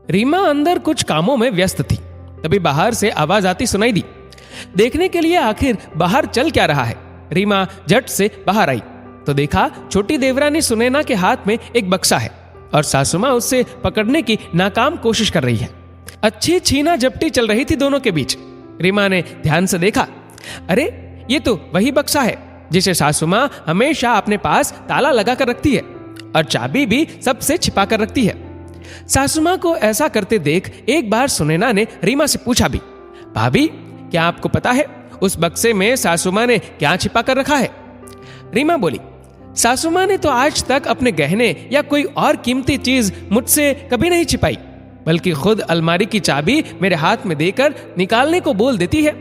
रीमा अंदर कुछ कामों में व्यस्त थी। तभी बाहर से आवाज आती सुनाई दी। देखने के लिए आखिर बाहर चल क्या रहा है, रीमा झट से बाहर आई तो देखा छोटी देवरानी सुनैना के हाथ में एक बक्सा है और सासू मां उससे पकड़ने की नाकाम कोशिश कर रही है। अच्छी छीना झपटी चल रही थी दोनों के बीच। रीमा ने ध्यान से देखा, अरे ये तो वही बक्सा है जिसे सासू मां हमेशा अपने पास ताला लगा कर रखती है और चाबी भी सबसे छिपा कर रखती है। सासू मां को ऐसा करते देख एक बार सुनैना ने रीमा से पूछा भी, भाभी क्या आपको पता है उस बक्से में सासू मां ने क्या छिपा कर रखा है? रीमा बोली, सासू मां ने तो आज तक अपने गहने या कोई और कीमती चीज मुझसे कभी नहीं छिपाई, बल्कि खुद अलमारी की चाबी मेरे हाथ में देकर निकालने को बोल देती है।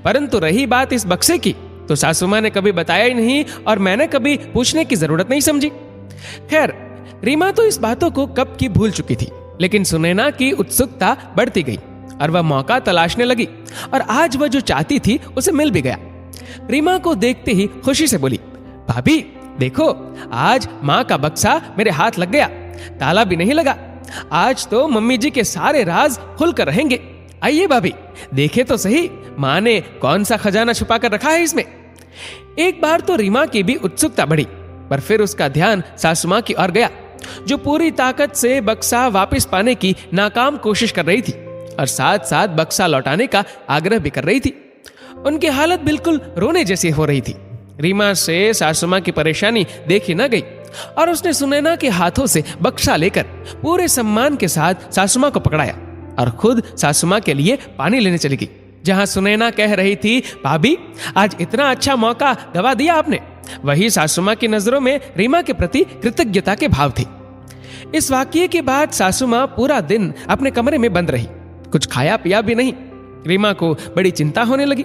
परंतु रही बात इस बक्से की, तो सासू मां ने कभी बताया ही नहीं और मैंने कभी पूछने की जरूरत नहीं समझी। खैर, रीमा तो इस बातों को कब की भूल चुकी थी, लेकिन सुनैना की उत्सुकता बढ़ती गई और वह मौका तलाशने लगी और आज वह जो चाहती थी उसे मिल भी गया। रीमा को देखते ही खुशी से बोली, भाभी देखो आज माँ का बक्सा मेरे हाथ लग गया, ताला भी नहीं लगा। आज तो मम्मी जी के सारे राज खुल कर रहेंगे। आइए भाभी देखे तो सही माँ ने कौन सा खजाना छुपा कर रखा है इसमें। एक बार तो रीमा की भी उत्सुकता बढ़ी, पर फिर उसका ध्यान सासू मां की ओर गया, जो पूरी ताकत से बक्सा वापस पाने की नाकाम कोशिश कर रही थी और साथ साथ बक्सा लौटाने का आग्रह भी कर रही थी। उनकी हालत बिल्कुल रोने जैसी हो रही थी। रीमा से सासू मां की परेशानी देखी न गई और उसने सुनैना के हाथों से बक्सा लेकर पूरे सम्मान के साथ सासू मां को पकड़ाया और खुद सासू मां के लिए पानी लेने चली गई। जहां सुनैना कह रही थी, भाभी आज इतना अच्छा मौका गवा दिया आपने, वही सासू मां की नजरों में रीमा के प्रति कृतज्ञता के भाव थे। इस वाकये के बाद सासू मां पूरा दिन अपने कमरे में बंद रही, कुछ खाया पिया भी नहीं। रीमा को बड़ी चिंता होने लगी।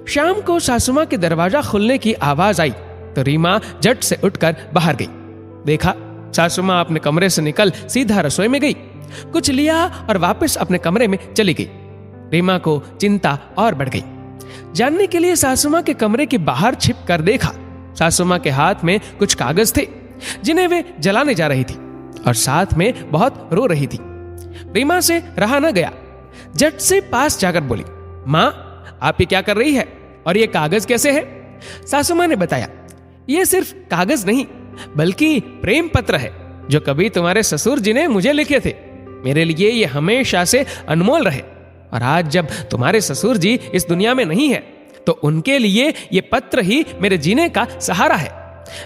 शाम को सासू मां के दरवाजा खुलने की आवाज आई तो रीमा झट से उठकर बाहर गई। देखा सासू मां अपने कमरे से निकल सीधा रसोई में गई, कुछ लिया और वापस अपने कमरे में चली गई। रीमा को चिंता और बढ़ गई। जानने के लिए सासू मां के कमरे के बाहर छिप कर देखा। सासू मां के हाथ में कुछ कागज थे जिन्हें वे जलाने जा रही थी और साथ में बहुत रो रही थी। रीमा से रहा न गया, झट से पास जाकर बोली, मां आप ये क्या कर रही है और ये कागज कैसे है? सासू मां ने बताया, ये सिर्फ कागज नहीं बल्कि प्रेम पत्र है जो कभी तुम्हारे ससुर जी ने मुझे लिखे थे। मेरे लिए ये हमेशा से अनमोल रहे और आज जब तुम्हारे ससुर जी इस दुनिया में नहीं है तो उनके लिए ये पत्र ही मेरे जीने का सहारा है।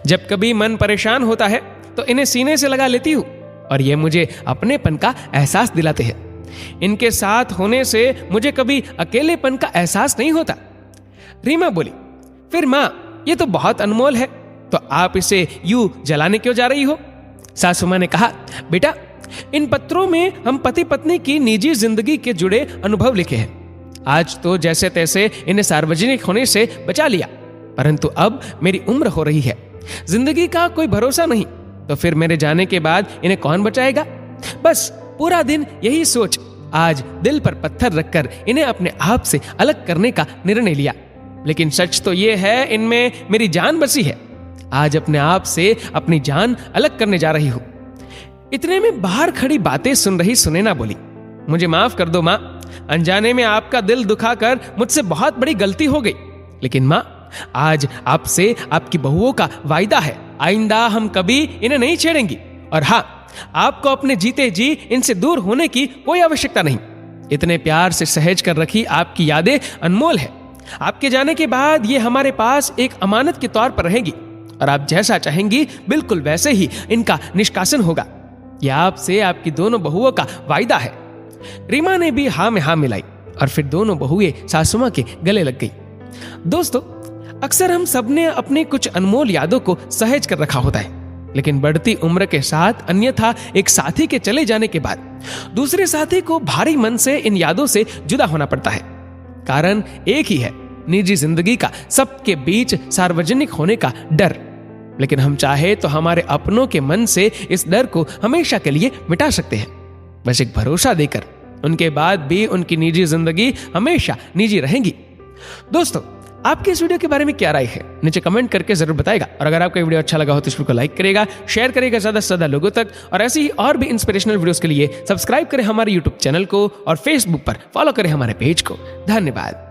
जब कभी मन परेशान होता है तो इन्हें सीने से लगा लेती हूँ और ये मुझे अपनेपन का एहसास दिलाते हैं। इनके साथ होने से मुझे कभी अकेलेपन का एहसास नहीं होता। रीमा बोली, फिर मां ये तो बहुत अनमोल है, तो आप इसे यूं जलाने क्यों जा रही हो? सासू मां ने कहा, बेटा इन पत्रों में हम पति पत्नी की निजी जिंदगी के जुड़े अनुभव लिखे हैं। आज तो जैसे तैसे इन्हें सार्वजनिक होने से बचा लिया, परंतु अब मेरी उम्र हो रही है, जिंदगी का कोई भरोसा नहीं, तो फिर मेरे जाने के बाद इन्हें कौन बचाएगा? बस पूरा दिन यही सोच आज दिल पर पत्थर रखकर इन्हें अपने आप से अलग करने का निर्णय लिया। लेकिन सच तो ये है इनमें मेरी जान बसी है। आज अपने आप से अपनी जान अलग करने जा रही हूं। इतने में बाहर खड़ी बातें सुन रही सुनैना बोली, मुझे माफ कर दो मां, अनजाने में आपका दिल दुखाकर मुझसे बहुत बड़ी गलती हो गई। लेकिन मां आज आपसे आपकी बहुओं का वायदा है, आइंदा हम कभी इन्हें नहीं छेड़ेंगी और हाँ, आपको अपने जीते जी इनसे दूर होने की कोई आवश्यकता नहीं। इतने प्यार से सहेज कर रखी आपकी यादें अनमोल है। आपके जाने के बाद ये हमारे पास एक अमानत के तौर पर रहेगी और आप जैसा चाहेंगी बिल्कुल वैसे ही इनका निष्कासन होगा। यह आपसे आपकी दोनों बहुओं का वायदा है। रीमा ने भी हाँ में हाँ मिलाई और फिर दोनों बहुएं सासू मां के गले लग गई। दोस्तों, अक्सर हम सबने अपनी कुछ अनमोल यादों को सहेज कर रखा होता है, लेकिन बढ़ती उम्र के साथ अन्यथा एक साथी के चले जाने के बाद दूसरे साथी को भारी मन से इन यादों से जुदा होना पड़ता है। कारण एक ही है, निजी जिंदगी का सबके बीच सार्वजनिक होने का डर। लेकिन हम चाहे तो हमारे अपनों के मन से इस डर को हमेशा के लिए मिटा सकते हैं, बस एक भरोसा देकर। उनके बाद भी उनकी निजी जिंदगी हमेशा निजी रहेगी। दोस्तों, आपकी इस वीडियो के बारे में क्या राय है, नीचे कमेंट करके जरूर बताएगा। और अगर आपको वीडियो अच्छा लगा हो तो इस वीडियो को लाइक करेगा, शेयर करेगा ज्यादा से ज्यादा लोगों तक। और ऐसी ही और भी इंस्पिरेशनल वीडियोस के लिए सब्सक्राइब करें हमारे यूट्यूब चैनल को और फेसबुक पर फॉलो करें हमारे पेज को। धन्यवाद।